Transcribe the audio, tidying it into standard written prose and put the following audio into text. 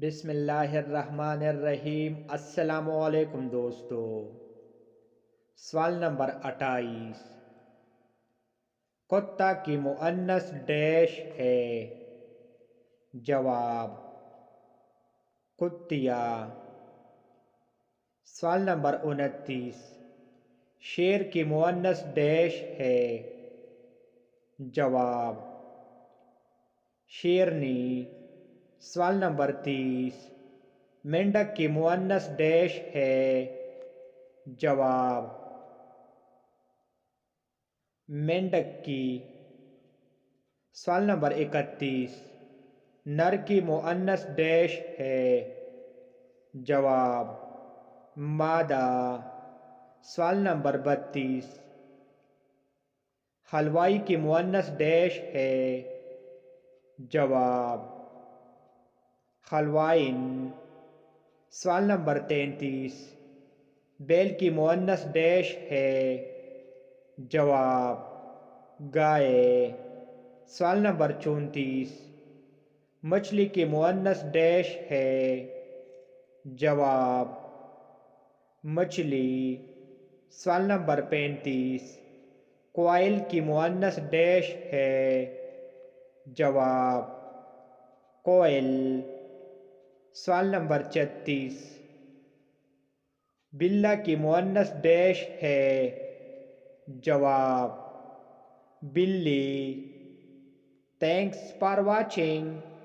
بسم اللہ الرحمن الرحیم۔ السلام علیکم دوستو۔ سوال نمبر 28، کتا کی مؤنث ڈیش ہے؟ جواب کتیا۔ سوال نمبر 29، شیر کی مؤنث ڈیش ہے؟ جواب شیرنی۔ سوال نمبر 30، مینڈک کی مؤنث ڈیش ہے؟ جواب مینڈکی۔ سوال نمبر 31، نر کی مؤنث ڈیش ہے؟ جواب مادہ۔ سوال نمبر 32، حلوائی کی مؤنث ڈیش ہے؟ جواب حلوائن۔ سوال نمبر 33، بیل کی مؤنث ڈیش ہے؟ جواب گائے۔ سوال نمبر 34، مچھلی کی مؤنث ڈیش ہے؟ جواب مچھلی۔ سوال نمبر 35، کوئل کی مؤنث ڈیش ہے؟ جواب کوئل۔ سوال نمبر 36، بلّا کی مؤنث ڈیش ہے؟ جواب بلی۔ Thanks for watching.